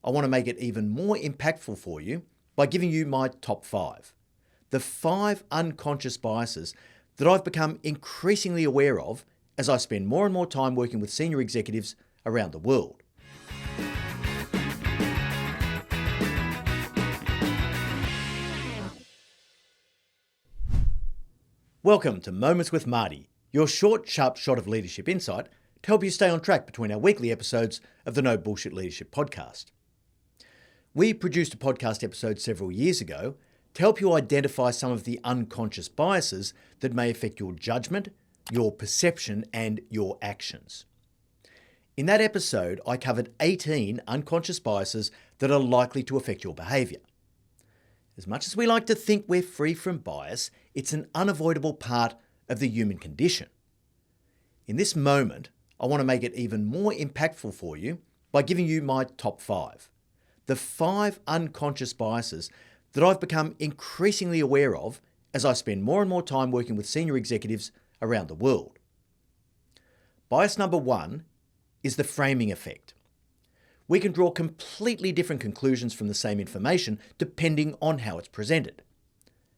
I want to make it even more impactful for you by giving you my top 5. The 5 unconscious biases that I've become increasingly aware of as I spend more and more time working with senior executives around the world. Welcome to Moments with Marty, your short, sharp shot of leadership insight to help you stay on track between our weekly episodes of the No Bullshit Leadership podcast. We produced a podcast episode several years ago to help you identify some of the unconscious biases that may affect your judgment, your perception, and your actions. In that episode, I covered 18 unconscious biases that are likely to affect your behaviour. As much as we like to think we're free from bias, it's an unavoidable part of the human condition. In this moment, I want to make it even more impactful for you by giving you my top 5. The 5 unconscious biases that I've become increasingly aware of as I spend more and more time working with senior executives around the world. Bias number 1 is the framing effect. We can draw completely different conclusions from the same information depending on how it's presented.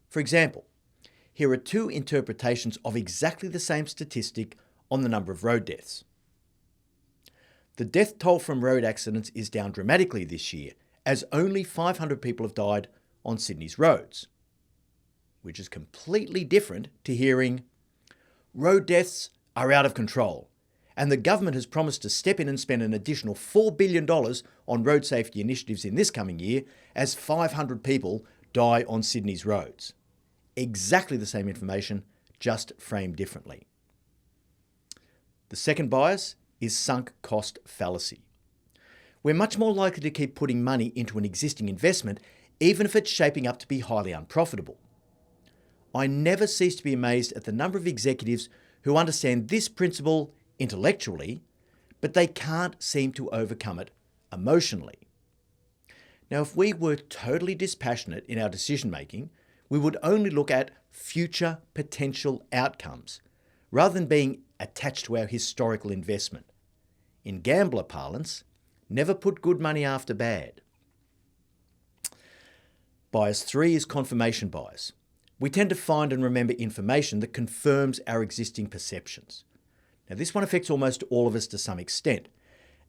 For example, here are 2 interpretations of exactly the same statistic on the number of road deaths. The death toll from road accidents is down dramatically this year, as only 500 people have died on Sydney's roads, which is completely different to hearing, road deaths are out of control, and the government has promised to step in and spend an additional $4 billion on road safety initiatives in this coming year as 500 people die on Sydney's roads. Exactly the same information, just framed differently. The second bias is sunk cost fallacy. We're much more likely to keep putting money into an existing investment, even if it's shaping up to be highly unprofitable. I never cease to be amazed at the number of executives who understand this principle intellectually, but they can't seem to overcome it emotionally. Now, if we were totally dispassionate in our decision making, we would only look at future potential outcomes rather than being attached to our historical investment. In gambler parlance, never put good money after bad. Bias 3 is confirmation bias. We tend to find and remember information that confirms our existing perceptions. Now, this one affects almost all of us to some extent,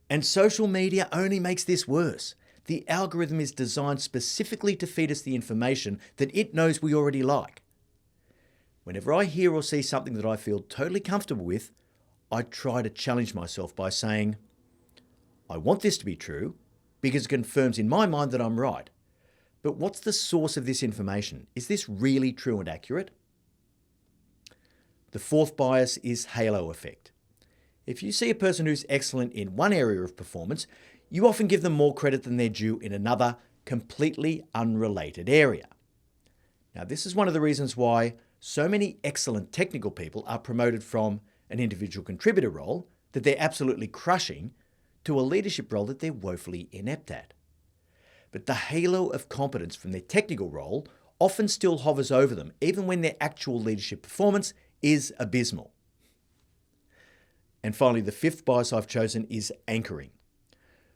and social media only makes this worse. The algorithm is designed specifically to feed us the information that it knows we already like. Whenever I hear or see something that I feel totally comfortable with, I try to challenge myself by saying, I want this to be true because it confirms in my mind that I'm right. But what's the source of this information? Is this really true and accurate? The 4th bias is halo effect. If you see a person who's excellent in one area of performance, you often give them more credit than they're due in another, completely unrelated area. Now, this is one of the reasons why so many excellent technical people are promoted from an individual contributor role that they're absolutely crushing to a leadership role that they're woefully inept at. But the halo of competence from their technical role often still hovers over them, even when their actual leadership performance is abysmal. And finally, the 5th bias I've chosen is anchoring.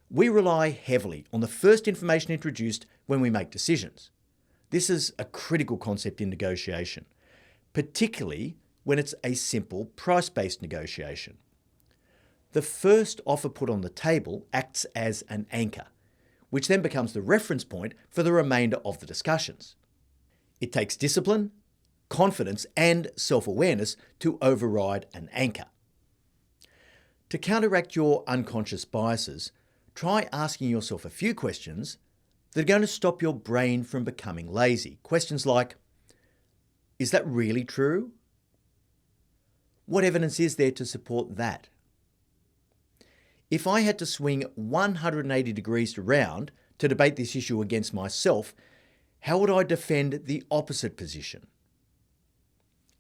We rely heavily on the first information introduced when we make decisions. This is a critical concept in negotiation, particularly when it's a simple price-based negotiation. The first offer put on the table acts as an anchor, which then becomes the reference point for the remainder of the discussions. It takes discipline, confidence, and self-awareness to override an anchor. To counteract your unconscious biases, try asking yourself a few questions that are going to stop your brain from becoming lazy. Questions like, is that really true? What evidence is there to support that? If I had to swing 180 degrees around to debate this issue against myself, how would I defend the opposite position?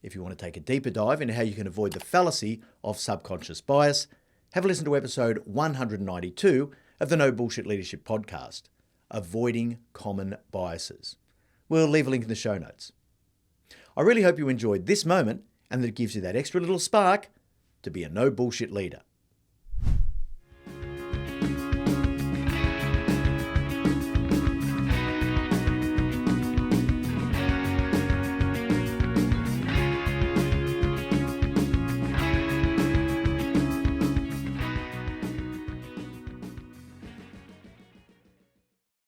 If you want to take a deeper dive into how you can avoid the fallacy of subconscious bias, have a listen to episode 192 of the No Bullshit Leadership podcast, Avoiding Common Biases. We'll leave a link in the show notes. I really hope you enjoyed this moment and that it gives you that extra little spark to be a no bullshit leader.